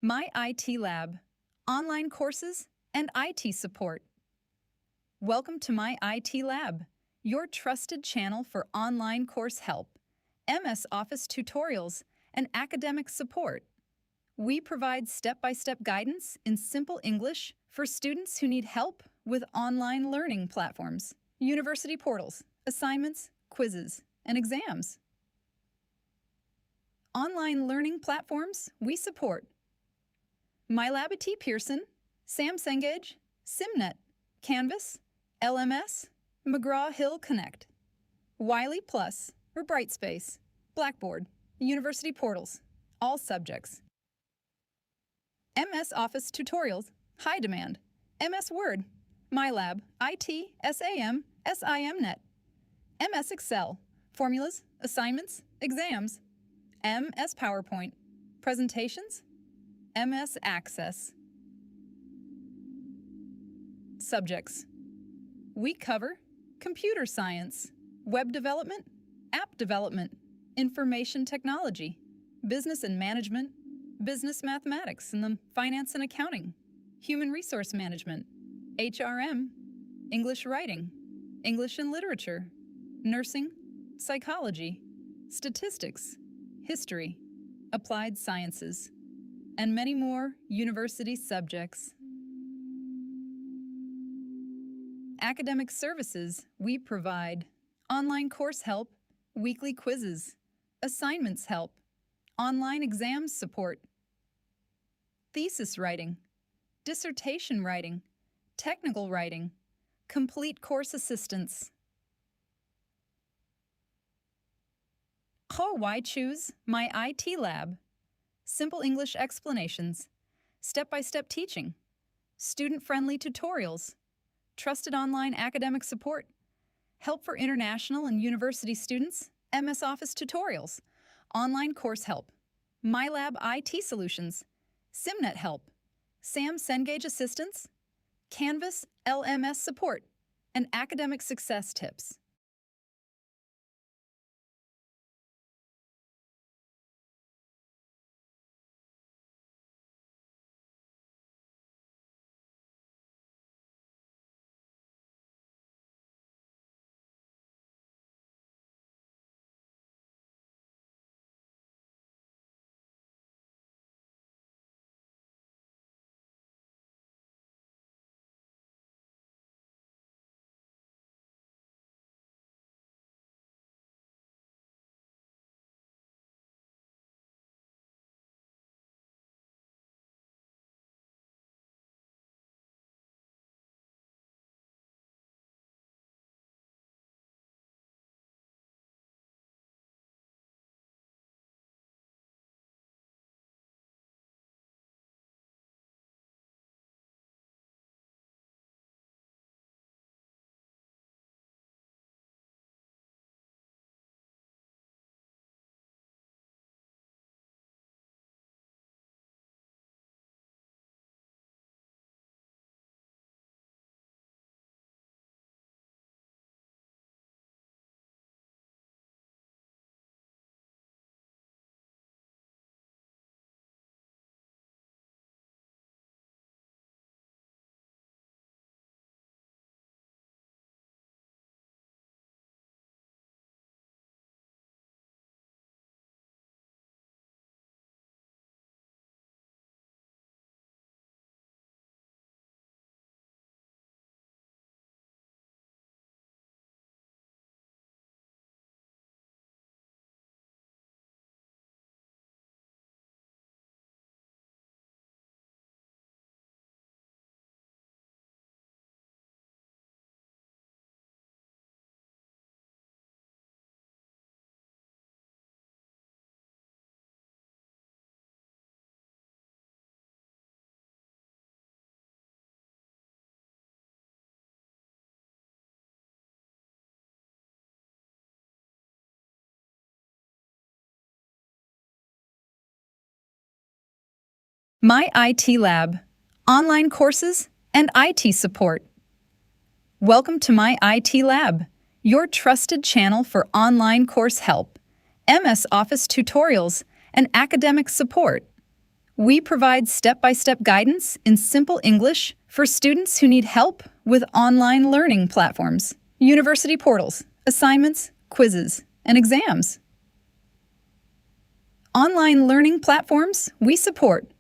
MyITLab, online courses and IT support. Welcome to MyITLab, your trusted channel for online course help, MS Office tutorials, and academic support. We provide step-by-step guidance in simple English for students who need help with online learning platforms, university portals, assignments, quizzes, and exams. Online learning platforms we support: MyITLab at Pearson, Cengage, SIMnet, Canvas, LMS, McGraw-Hill Connect, Wiley Plus or Brightspace, Blackboard, university portals, all subjects. MS Office tutorials, high demand, MS Word, MyITLab, IT, SAM, SIMnet, MS Excel, formulas, assignments, exams, MS PowerPoint, presentations, MS Access. Subjects. We cover computer science, web development, app development, information technology, business and management, business mathematics and the finance and accounting, human resource management, HRM, English writing, English and literature, nursing, psychology, statistics, history, applied sciences, and many more university subjects. Academic services we provide: online course help, weekly quizzes, assignments help, online exams support, thesis writing, dissertation writing, technical writing, complete course assistance. Why choose MyITLab? Simple English explanations, step-by-step teaching, student-friendly tutorials, trusted online academic support, help for international and university students, MS Office tutorials, online course help, MyITLab IT solutions, SIMnet help, Cengage assistance, Canvas LMS support, and academic success tips. MyITLab, online courses and IT support. Welcome to MyITLab, your trusted channel for online course help, MS Office tutorials, and academic support. We provide step-by-step guidance in simple English for students who need help with online learning platforms, university portals, assignments, quizzes, and exams. Online learning platforms we support: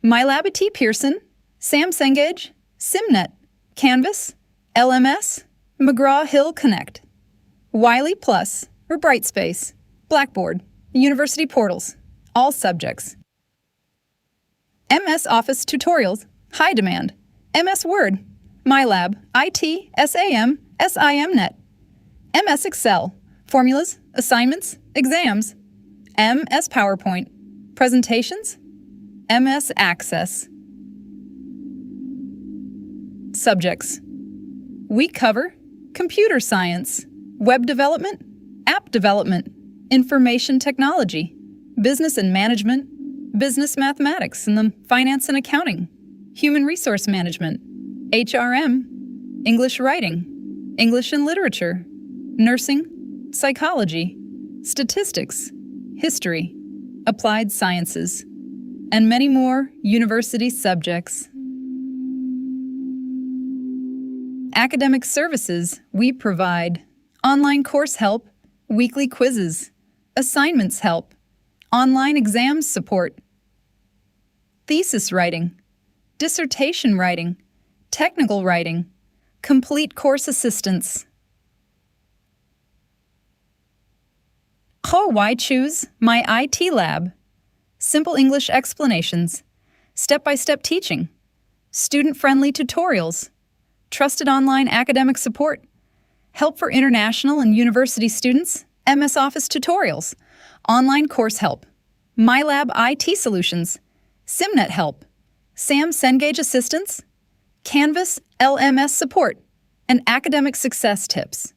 MyITLab at Pearson, Cengage, SIMnet, Canvas, LMS, McGraw-Hill Connect, Wiley Plus or Brightspace, Blackboard, university portals, all subjects. MS Office tutorials, high demand. MS Word, MyITLab, IT, SAM, SIMnet. MS Excel, formulas, assignments, exams. MS PowerPoint, presentations. MS Access. Subjects. We cover computer science, web development, app development, information technology, business and management, business mathematics and the finance and accounting, human resource management, HRM, English writing, English and literature, nursing, psychology, statistics, history, applied sciences, and many more university subjects. Academic services we provide: online course help, weekly quizzes, assignments help, online exams support, thesis writing, dissertation writing, technical writing, complete course assistance. Why choose MyITLab? Simple English explanations, step-by-step teaching, student-friendly tutorials, trusted online academic support, help for international and university students, MS Office tutorials, online course help, MyITLab IT solutions, SIMnet help, Cengage assistance, Canvas LMS support, and academic success tips.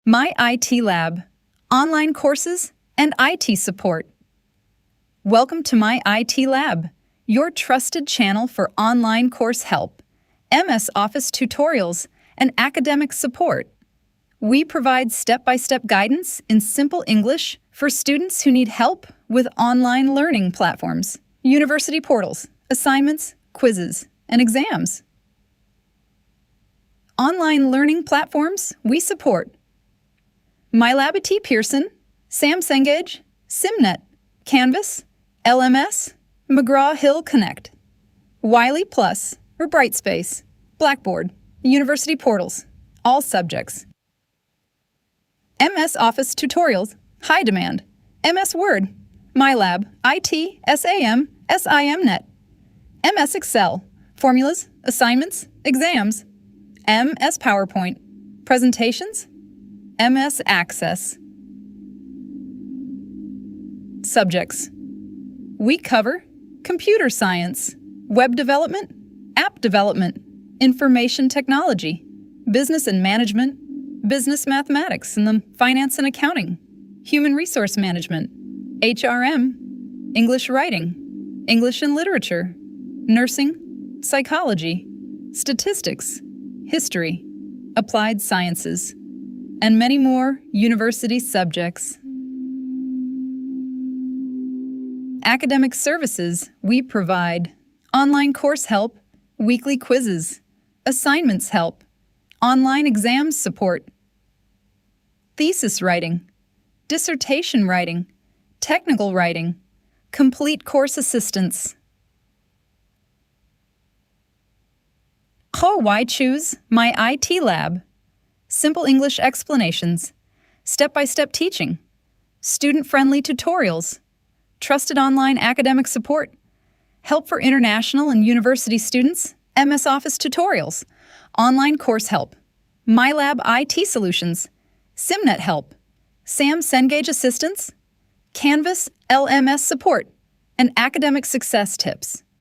MyITLab, online courses and IT support. Welcome to MyITLab, your trusted channel for online course help, MS Office tutorials, and academic support. We provide step-by-step guidance in simple English for students who need help with online learning platforms, university portals, assignments, quizzes, and exams. Online learning platforms we support: MyITLab at Pearson, SAM Cengage, SIMnet, Canvas, LMS, McGraw-Hill Connect, Wiley Plus or Brightspace, Blackboard, university portals, all subjects. MS Office tutorials, high demand, MS Word, MyITLab, IT, SAM, SIMnet, MS Excel, formulas, assignments, exams, MS PowerPoint, presentations, MS Access. Subjects. We cover computer science, web development, app development, information technology, business and management, business mathematics and the finance and accounting, human resource management, HRM, English writing, English and literature, nursing, psychology, statistics, history, applied sciences, and many more university subjects. Academic services we provide: online course help, weekly quizzes, assignments help, online exams support, thesis writing, dissertation writing, technical writing, complete course assistance. Why choose MyITLab? Simple English explanations, step-by-step teaching, student-friendly tutorials, trusted online academic support, help for international and university students, MS Office tutorials, online course help, MyITLab IT solutions, SIMnet help, SAM Cengage assistance, Canvas LMS support, and academic success tips.